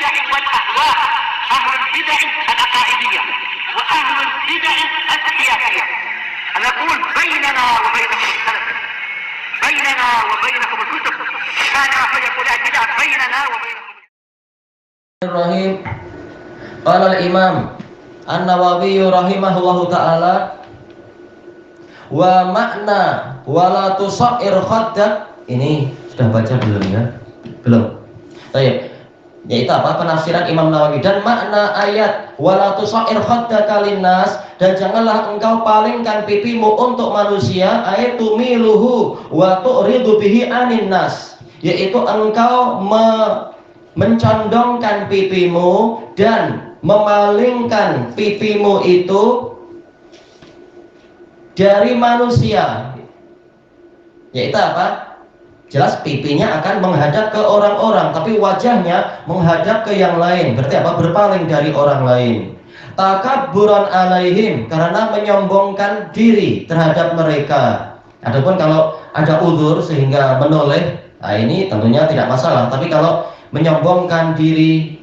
البدع والأهواء، أهل البدع العقائدية وأهل البدع السياسية. نقول بيننا وبينكم السلف، بيننا وبينكم الكتب، كان فيقول البدع بيننا وبينكم. Bismillahirrahmanirrahim. Qala al-Imam An-Nawawi rahimahullahu taala wa makna wala tusair khaddak. Ini sudah baca belum ya? Belum. Baik. Yaitu apa? Penafsiran Imam Nawawi. Dan makna ayat wala tusair khaddaka linnas, dan janganlah engkau palingkan pipimu untuk manusia, ayatu miluhu wa tu'ridu bihi anin nas, yaitu engkau mencondongkan pipimu dan memalingkan pipimu itu dari manusia. Yaitu apa? Jelas pipinya akan menghadap ke orang-orang, tapi wajahnya menghadap ke yang lain. Berarti apa? Berpaling dari orang lain. Takabburan alaihim, karena menyombongkan diri terhadap mereka. Adapun kalau ada uzur sehingga menoleh, nah ini tentunya tidak masalah. Tapi kalau menyombongkan diri,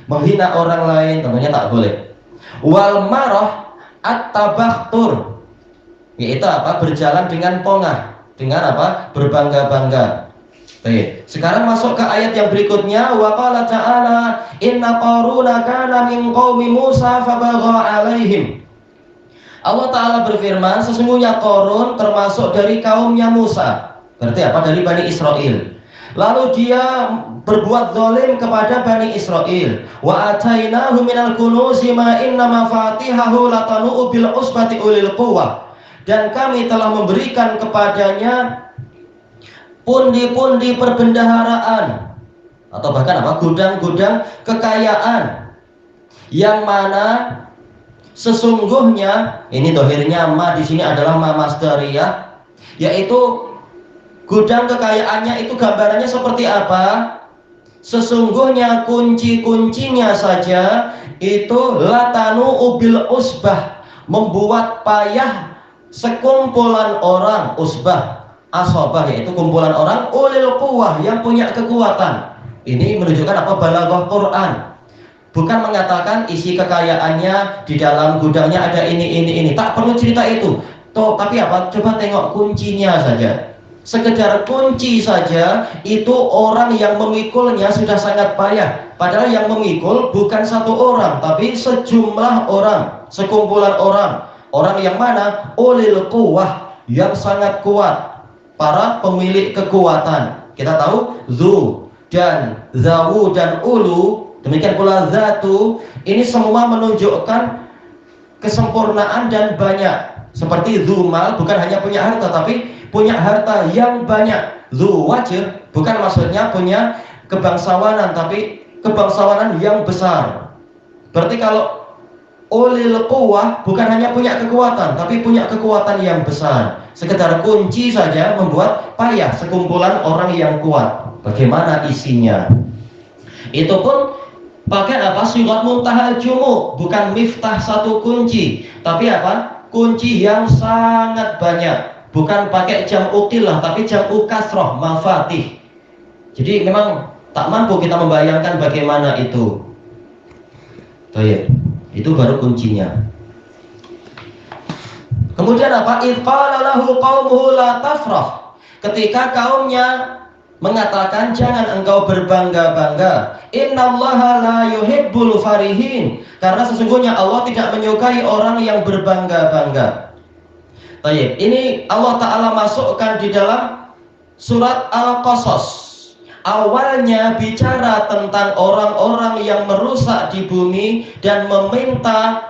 menghina orang lain, tentunya tak boleh. Wal marah at-tabakhtur, yaitu apa? Berjalan dengan pongah, dengan apa? Berbangga-bangga. Baik. Sekarang masuk ke ayat yang berikutnya. Wa qala ta'ala inna qaruna kana min qaumi Musa fabagha 'alaihim. Allah Ta'ala berfirman, sesungguhnya Qarun termasuk dari kaumnya Musa. Berarti apa? Dari Bani Israel. Lalu dia berbuat zalim kepada Bani Israel. Wa atainahu minal kunuzi ma inna mafatihahu latanu bil usbati ulil quwwah. Dan kami telah memberikan kepadanya pundi-pundi perbendaharaan, atau bahkan apa? Gudang-gudang kekayaan, yang mana sesungguhnya, ini dohirnya ma di sini adalah ma masdariyah, yaitu gudang kekayaannya itu gambarannya seperti apa? Sesungguhnya kunci-kuncinya saja itu latanu ubil usbah, membuat payah sekumpulan orang, usbah, asobah, yaitu kumpulan orang, ulil quwwah, yang punya kekuatan. Ini menunjukkan apa? Balaghah Quran. Bukan mengatakan isi kekayaannya di dalam gudangnya ada ini. Tak perlu cerita itu. Tapi apa? Coba tengok kuncinya saja. Sekedar kunci saja itu orang yang memikulnya sudah sangat payah. Padahal yang memikul bukan satu orang, tapi sejumlah orang, sekumpulan orang. Orang yang mana? Ulil quwwah, yang sangat kuat, para pemilik kekuatan. Kita tahu zu dan zawu dan ulu, demikian pula zatu, ini semua menunjukkan kesempurnaan dan banyak. Seperti zumal, bukan hanya punya harta, tapi punya harta yang banyak. Zu wajir, bukan maksudnya punya kebangsawanan, tapi kebangsawanan yang besar. Berarti kalau ulil quwwah bukan hanya punya kekuatan, tapi punya kekuatan yang besar. Sekedar kunci saja membuat payah sekumpulan orang yang kuat. Bagaimana isinya? Itu pun pakai apa? Sigat muntahal jumu, bukan miftah satu kunci, tapi apa? Kunci yang sangat banyak. Bukan pakai jam'u qillah, tapi jam'u kasroh, mafatih. Jadi memang tak mampu kita membayangkan bagaimana itu. Baik. Itu baru kuncinya. Kemudian apa? Idqala lahu qaumuhu la tafrah. Ketika kaumnya mengatakan jangan engkau berbangga-bangga. Innallaha la yuhibbul farihin. Karena sesungguhnya Allah tidak menyukai orang yang berbangga-bangga. Baik, ini Allah Ta'ala masukkan di dalam surat Al-Qasas. Awalnya bicara tentang orang-orang yang merusak di bumi dan meminta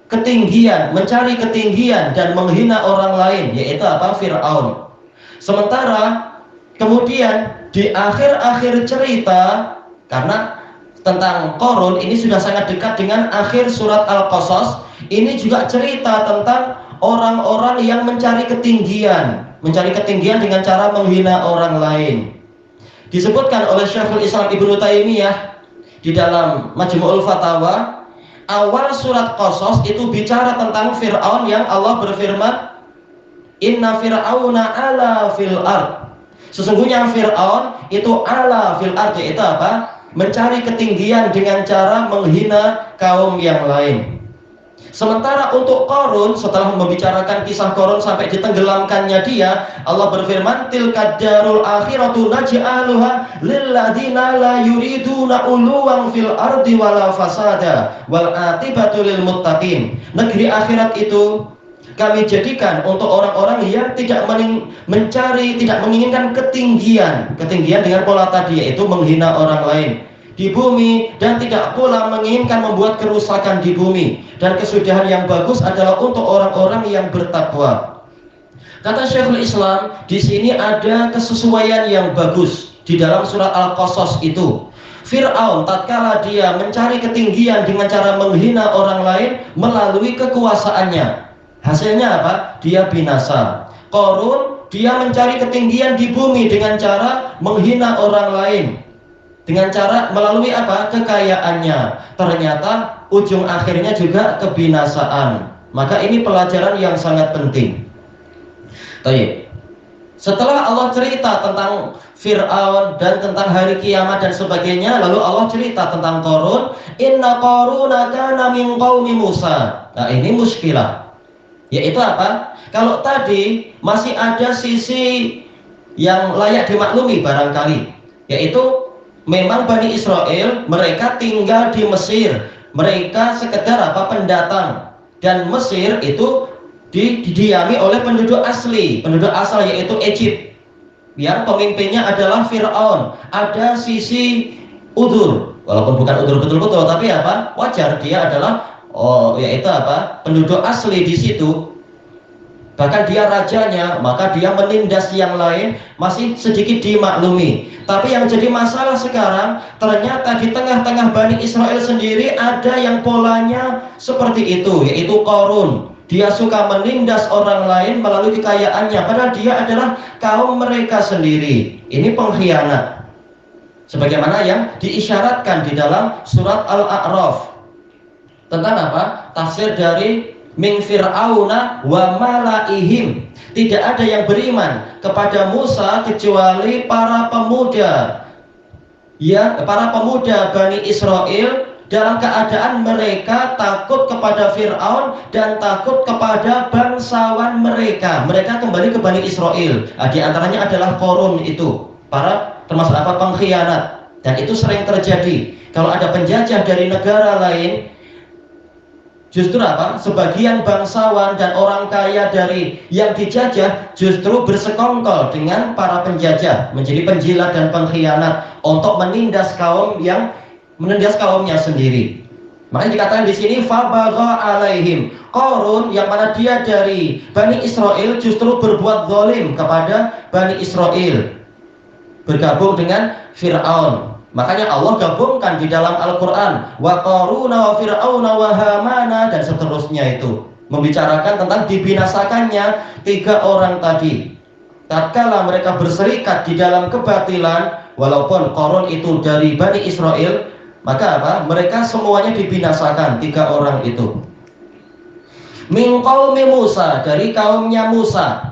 ketinggian, mencari ketinggian dan menghina orang lain, yaitu apa? Fir'aun. Sementara kemudian di akhir-akhir cerita, karena tentang Qarun ini sudah sangat dekat dengan akhir surat Al-Qasas, ini juga cerita tentang orang-orang yang mencari ketinggian dengan cara menghina orang lain. Disebutkan oleh Syekhul Islam Ibnu Taimiyah di dalam Majmu'ul Fatawa, awal surat Qasas itu bicara tentang Fir'aun yang Allah berfirman, Inna fir'auna ala fil ard. Sesungguhnya Fir'aun itu ala fil ard, yaitu apa? mencari ketinggian dengan cara menghina kaum yang lain. Sementara untuk Qarun, setelah membicarakan kisah Qarun sampai ditenggelamkannya dia, Allah berfirman, tilkad darul akhiratu naj'aluha lilladzina la yuriduna uluwan fil ardi wala fasada wal aqibatu lil muttaqin. Negeri akhirat itu kami jadikan untuk orang-orang yang tidak menginginkan ketinggian dengan pola tadi, yaitu menghina orang lain di bumi, dan tidak pula menginginkan membuat kerusakan di bumi, dan kesudahan yang bagus adalah untuk orang-orang yang bertakwa. Kata Syekhul Islam, di sini ada kesesuaian yang bagus di dalam surat Al-Qasas itu. Fir'aun tatkala dia mencari ketinggian dengan cara menghina orang lain melalui kekuasaannya, hasilnya apa? Dia binasa. Qarun, dia mencari ketinggian di bumi dengan cara menghina orang lain, dengan cara melalui apa? Kekayaannya. Ternyata ujung akhirnya juga kebinasaan. Maka ini pelajaran yang sangat penting. Baik. Setelah Allah cerita tentang Fir'aun dan tentang hari kiamat dan sebagainya, lalu Allah cerita tentang Qarun. Inna Qaruna kana min qaumi Musa. Nah, ini muskilah. Yaitu apa? Kalau tadi masih ada sisi yang layak dimaklumi barangkali, yaitu memang Bani Israel mereka tinggal di Mesir, mereka sekedar apa? Pendatang, dan Mesir itu didiami oleh penduduk asal yaitu Egypt, yang pemimpinnya adalah Fir'aun. Ada sisi udzur, walaupun bukan udzur betul-betul, tapi apa? Wajar, dia adalah yaitu apa? Penduduk asli di situ. Bahkan dia rajanya, maka dia menindas yang lain masih sedikit dimaklumi. Tapi yang jadi masalah sekarang, ternyata di tengah-tengah Bani Israel sendiri ada yang polanya seperti itu, yaitu Qarun. Dia suka menindas orang lain melalui kekayaannya, padahal dia adalah kaum mereka sendiri. Ini pengkhianat, sebagaimana yang diisyaratkan di dalam surat Al-A'raf. Tentang apa? Tafsir dari min fir'auna wa malaihim. Tidak ada yang beriman kepada Musa kecuali para pemuda, ya, para pemuda Bani Israel, dalam keadaan mereka takut kepada Fir'aun dan takut kepada bangsawan mereka. Mereka kembali ke Bani Israel. Di antaranya adalah Qarun itu, para termasuk apa? Pengkhianat. Dan itu sering terjadi. Kalau ada penjajah dari negara lain, justru apa? Sebagian bangsawan dan orang kaya dari yang dijajah justru bersekongkol dengan para penjajah, menjadi penjilat dan pengkhianat untuk menindas kaumnya sendiri. Makanya dikatakan di sini fabagha alaihim. Qarun yang mana dia dari Bani Israel justru berbuat zalim kepada Bani Israel, bergabung dengan Fir'aun. Makanya Allah gabungkan di dalam Al-Quran wa Qaruna wa Fir'auna wa Hamana dan seterusnya, itu membicarakan tentang dibinasakannya tiga orang tadi. Tatkala mereka berserikat di dalam kebatilan, walaupun Qarun itu dari Bani Israel, maka apa? Mereka semuanya dibinasakan, tiga orang itu. Min qaumi Musa, dari kaumnya Musa.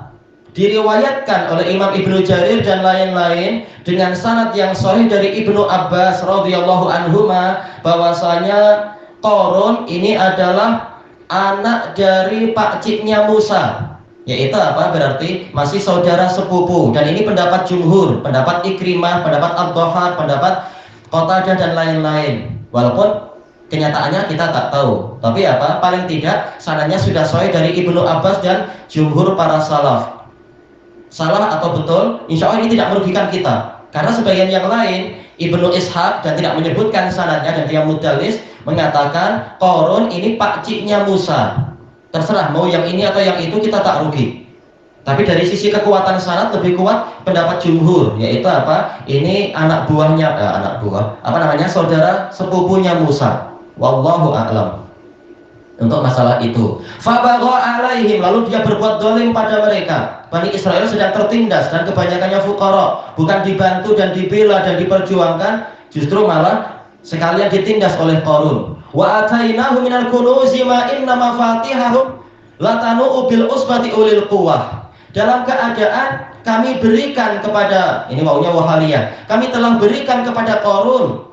Diriwayatkan oleh Imam Ibnu Jarir dan lain-lain dengan sanad yang sahih dari Ibnu Abbas radhiyallahu anhuma bahwasanya Qarun ini adalah anak dari pakciknya Musa, yaitu apa? Berarti masih saudara sepupu. Dan ini pendapat jumhur, pendapat Ikrimah, pendapat Ad-Dhahhak, pendapat Qatadah dan lain-lain. Walaupun kenyataannya kita tak tahu, tapi apa? Paling tidak sanadnya sudah sahih dari Ibnu Abbas dan jumhur para salaf. Salah atau betul, insya Allah ini tidak merugikan kita, karena sebagian yang lain, Ibnu Ishaq, dan tidak menyebutkan sanadnya dan dia mudallis, mengatakan Qarun ini pakciknya Musa. Terserah mau yang ini atau yang itu, kita tak rugi. Tapi dari sisi kekuatan sanad lebih kuat pendapat jumhur, yaitu apa? Ini saudara sepupunya Musa. Wallahu a'lam untuk masalah itu. Fabagha alaihim, lalu dia berbuat zalim pada mereka. Bani Israel sedang tertindas dan kebanyakannya fuqara, bukan dibantu dan dibela dan diperjuangkan, justru malah sekalian ditindas oleh Qarun. Wa atainahu minal kunuzi ma inna mafatihahu latanu bil usbati ulil quwwah. Dalam keadaan kami berikan kepada, ini maunya wahaliyah, kami telah berikan kepada Qarun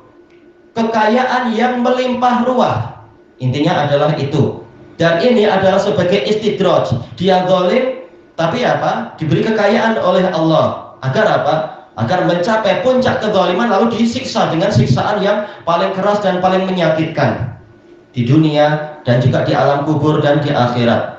kekayaan yang melimpah ruah. Intinya adalah itu. Dan ini adalah sebagai istidraj. Dia zalim, tapi apa? Diberi kekayaan oleh Allah. Agar apa? Agar mencapai puncak kezaliman lalu disiksa dengan siksaan yang paling keras dan paling menyakitkan di dunia dan juga di alam kubur dan di akhirat.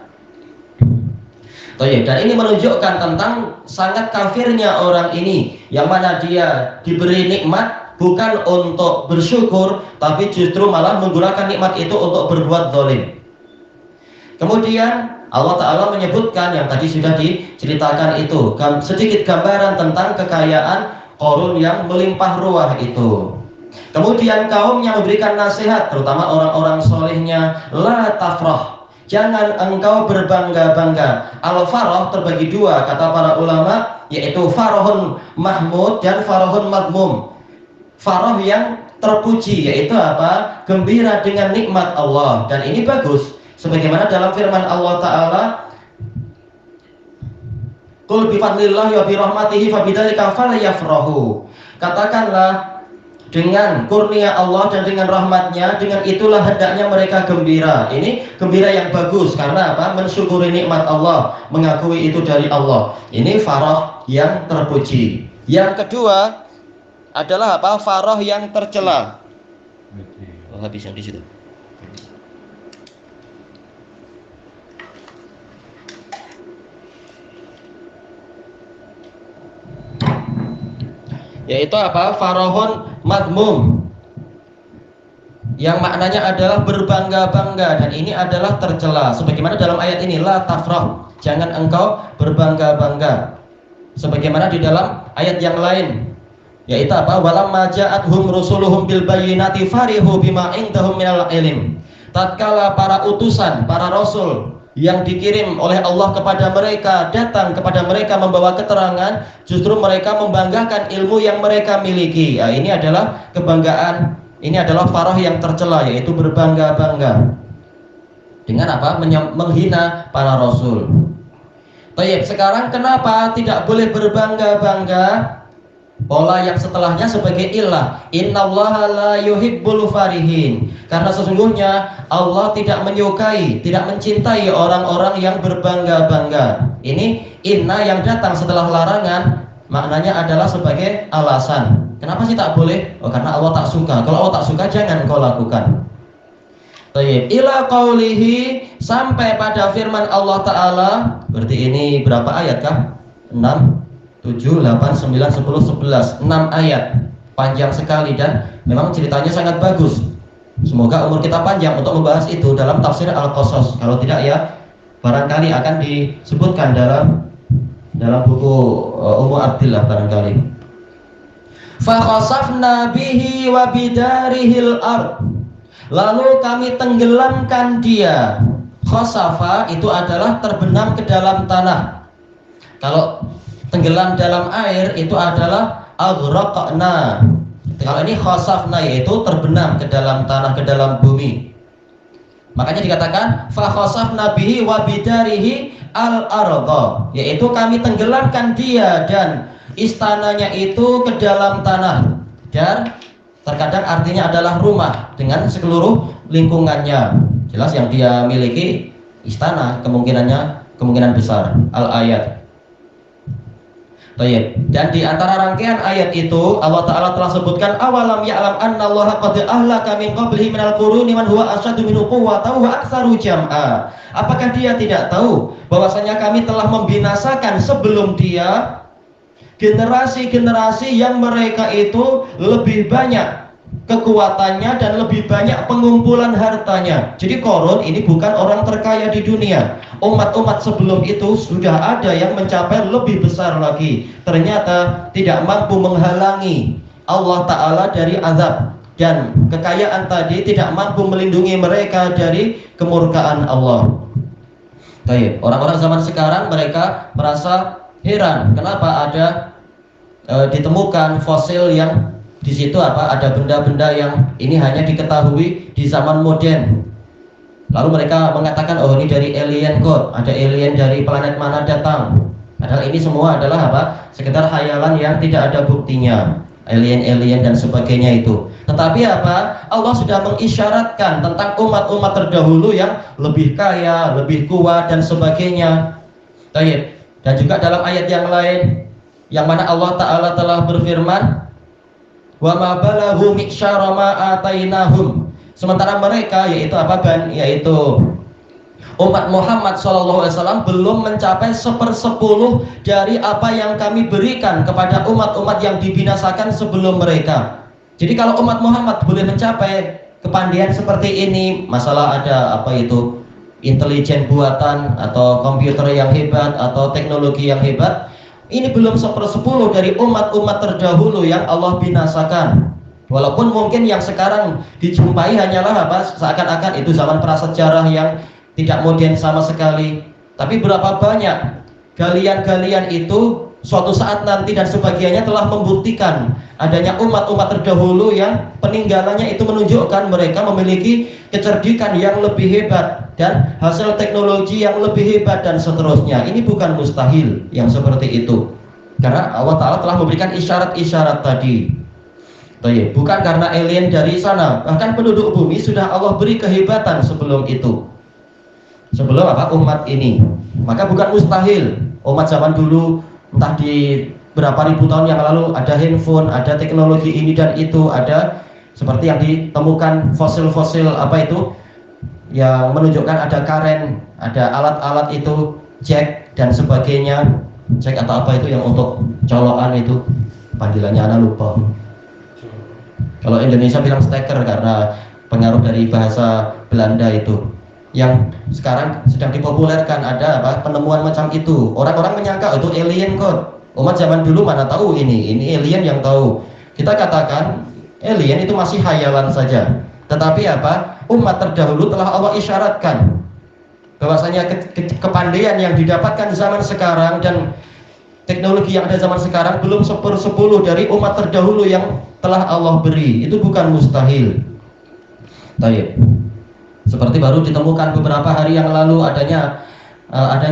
Dan ini menunjukkan tentang sangat kafirnya orang ini, yang mana dia diberi nikmat bukan untuk bersyukur, tapi justru malah menggunakan nikmat itu untuk berbuat zalim. Kemudian Allah Ta'ala menyebutkan yang tadi sudah diceritakan itu, sedikit gambaran tentang kekayaan Qarun yang melimpah ruah itu. Kemudian kaumnya memberikan nasihat, terutama orang-orang solehnya, la tafrah, jangan engkau berbangga-bangga. Al-farah terbagi dua, kata para ulama, yaitu farahun mahmud dan farahun madmum. Farah yang terpuji, yaitu apa? Gembira dengan nikmat Allah, dan ini bagus. Sebagaimana dalam firman Allah Ta'ala, qul bifadlillahi wa birahmatihi fabidzalika falyafrahu. Katakanlah, dengan kurnia Allah dan dengan rahmatnya, dengan itulah hendaknya mereka gembira. Ini gembira yang bagus, karena apa? Mensyukuri nikmat Allah, mengakui itu dari Allah. Ini farah yang terpuji. Yang kedua adalah apa? Farah yang tercela. Oh, habis yang di situ. Yaitu apa? Farahun madmum, yang maknanya adalah berbangga-bangga, dan ini adalah tercela. Sebagaimana dalam ayat ini, la tafrah, jangan engkau berbangga-bangga. Sebagaimana di dalam ayat yang lain, yaitu apa? Walamma ja'athum rusuluhum bil bayyinati farihu bima indahum minal ilm. Tatkala para utusan, para rasul yang dikirim oleh Allah kepada mereka datang kepada mereka membawa keterangan, justru mereka membanggakan ilmu yang mereka miliki. Nah, ini adalah kebanggaan, ini adalah farah yang tercela, yaitu berbangga-bangga. Dengan apa? Menghina para rasul. Baik, sekarang kenapa tidak boleh berbangga-bangga? Pola yang setelahnya sebagai ilah, innallaha la yuhibbul farihin, karena sesungguhnya Allah tidak menyukai, tidak mencintai orang-orang yang berbangga-bangga. Ini inna yang datang setelah larangan, maknanya adalah sebagai alasan. Kenapa sih tak boleh? Oh, karena Allah tak suka. Kalau Allah tak suka, jangan kau lakukan. Baik, ila qaulihi, sampai pada firman Allah Ta'ala. Berarti ini berapa ayat kah? 6, 7, 8, 9, 10, 11, 6 ayat. Panjang sekali dan memang ceritanya sangat bagus. Semoga umur kita panjang untuk membahas itu dalam tafsir Al-Qasas. Kalau tidak ya barangkali akan disebutkan dalam buku Ummu Abdillah barangkali. Fa khasafna bihi wa bidarihil ard. Lalu kami tenggelamkan dia. Khasafa itu adalah terbenam ke dalam tanah. Kalau tenggelam dalam air itu adalah aghraqna. Kalau ini khasafna, yaitu terbenam ke dalam tanah, ke dalam bumi. Makanya dikatakan fa khasafna bihi wa bidarihi al-ardh, yaitu kami tenggelamkan dia dan istananya itu ke dalam tanah. Dan terkadang artinya adalah rumah dengan seluruh lingkungannya. Jelas yang dia miliki istana, kemungkinan besar. Al-ayat. Baik. Dan di antara rangkaian ayat itu Allah Ta'ala telah sebutkan awalam ya'lam annallaha qad ahlaka min qablihi minal quruni man huwa asyaddu minhu quwwatan wa aktsaru jam'a. Apakah dia tidak tahu bahwasanya kami telah membinasakan sebelum dia generasi-generasi yang mereka itu lebih banyak kekuatannya dan lebih banyak pengumpulan hartanya. Jadi Qarun ini bukan orang terkaya di dunia. Umat-umat sebelum itu sudah ada yang mencapai lebih besar lagi. Ternyata tidak mampu menghalangi Allah Ta'ala dari azab. Dan kekayaan tadi tidak mampu melindungi mereka dari kemurkaan Allah. Baik, orang-orang zaman sekarang mereka merasa heran kenapa ada ditemukan fosil yang di situ ada benda-benda yang ini hanya diketahui di zaman modern. Lalu mereka mengatakan oh ini dari alien god, ada alien dari planet mana datang. Padahal ini semua adalah sekedar khayalan yang tidak ada buktinya, alien-alien dan sebagainya itu. Tetapi Tetapi apa? Allah sudah mengisyaratkan tentang umat-umat terdahulu yang lebih kaya, lebih kuat dan sebagainya. Baik. Dan juga dalam ayat yang lain yang mana Allah Ta'ala telah berfirman, wa ma balaghu mi'syara ma atainahum. Sementara mereka yaitu apa? Yaitu umat Muhammad SAW belum mencapai 1/10 dari apa yang kami berikan kepada umat-umat yang dibinasakan sebelum mereka. Jadi kalau umat Muhammad boleh mencapai kepandaian seperti ini, masalah ada apa itu intelijen buatan atau komputer yang hebat atau teknologi yang hebat, ini belum 1/10 dari umat-umat terdahulu yang Allah binasakan. Walaupun mungkin yang sekarang dijumpai hanyalah apa? Seakan-akan itu zaman prasejarah yang tidak modern sama sekali. Tapi berapa banyak galian-galian itu suatu saat nanti dan sebagiannya telah membuktikan adanya umat-umat terdahulu yang peninggalannya itu menunjukkan mereka memiliki kecerdikan yang lebih hebat dan hasil teknologi yang lebih hebat dan seterusnya. Ini bukan mustahil yang seperti itu, karena Allah Ta'ala telah memberikan isyarat-isyarat tadi. Bukan karena alien dari sana, bahkan penduduk bumi sudah Allah beri kehebatan sebelum itu, sebelum apa umat ini. Maka bukan mustahil umat zaman dulu, entah di berapa ribu tahun yang lalu ada handphone, ada teknologi ini dan itu, ada seperti yang ditemukan fosil-fosil apa itu yang menunjukkan ada karen, ada alat-alat itu jack dan sebagainya. Jack atau apa itu yang untuk colokan itu, panggilannya anak lupa. Kalau Indonesia bilang steker karena pengaruh dari bahasa Belanda itu, yang sekarang sedang dipopulerkan. Ada apa penemuan macam itu. Orang-orang menyangka itu alien kok. Umat zaman dulu mana tahu ini alien yang tahu. Kita katakan alien itu masih hayalan saja. Tetapi apa? Umat terdahulu telah Allah isyaratkan bahwasanya kepandaian yang didapatkan zaman sekarang dan teknologi yang ada zaman sekarang belum 1/10 dari umat terdahulu yang telah Allah beri. Itu bukan mustahil. Baik. Seperti baru ditemukan beberapa hari yang lalu adanya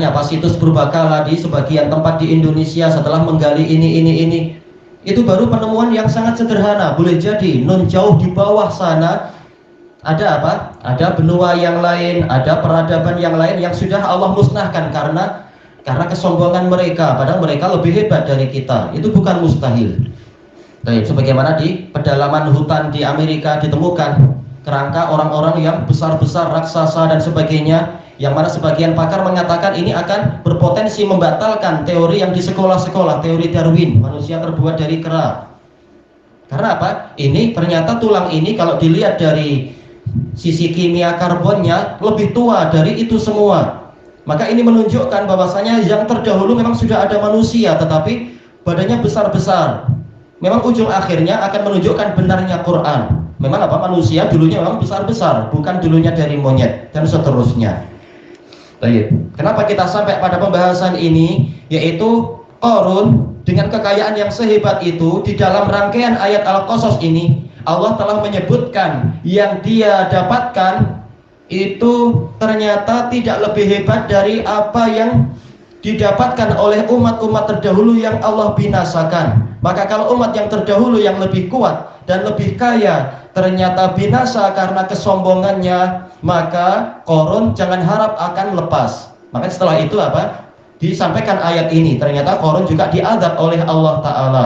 apa situs purbakala di sebagian tempat di Indonesia setelah menggali ini. Itu baru penemuan yang sangat sederhana. Boleh jadi non jauh di bawah sana ada apa? Ada benua yang lain, ada peradaban yang lain yang sudah Allah musnahkan karena kesombongan mereka, padahal mereka lebih hebat dari kita. Itu bukan mustahil. Baik, sebagaimana di pedalaman hutan di Amerika ditemukan kerangka orang-orang yang besar-besar, raksasa dan sebagainya, yang mana sebagian pakar mengatakan ini akan berpotensi membatalkan teori yang di sekolah-sekolah, teori Darwin, manusia terbuat dari kera. Karena apa? Ini ternyata tulang ini kalau dilihat dari sisi kimia karbonnya lebih tua dari itu semua. Maka ini menunjukkan bahwasanya yang terdahulu memang sudah ada manusia, tetapi badannya besar-besar. Memang ujung akhirnya akan menunjukkan benarnya Quran. Memang apa? Manusia dulunya memang besar-besar, bukan dulunya dari monyet dan seterusnya. Baik. Kenapa kita sampai pada pembahasan ini? Yaitu Qarun dengan kekayaan yang sehebat itu, di dalam rangkaian ayat Al-Qasas ini Allah telah menyebutkan yang dia dapatkan itu ternyata tidak lebih hebat dari apa yang didapatkan oleh umat-umat terdahulu yang Allah binasakan. Maka kalau umat yang terdahulu yang lebih kuat dan lebih kaya ternyata binasa karena kesombongannya, maka Qarun jangan harap akan lepas. Maka setelah itu apa? Disampaikan ayat ini, ternyata Qarun juga diazab oleh Allah Ta'ala.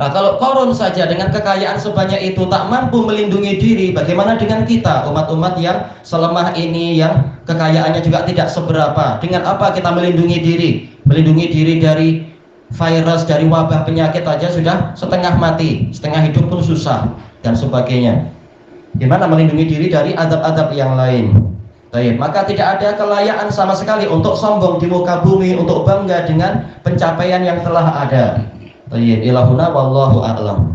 Nah, kalau Qarun saja dengan kekayaan sebanyak itu tak mampu melindungi diri, bagaimana dengan kita, umat-umat yang selemah ini, yang kekayaannya juga tidak seberapa? Dengan apa kita melindungi diri? Melindungi diri dari virus, dari wabah penyakit aja sudah setengah mati, setengah hidup pun susah dan sebagainya. Gimana melindungi diri dari azab-azab yang lain? Baik, maka tidak ada kelayaan sama sekali untuk sombong di muka bumi, untuk bangga dengan pencapaian yang telah ada. Baik, ilahuna wallahu a'lam.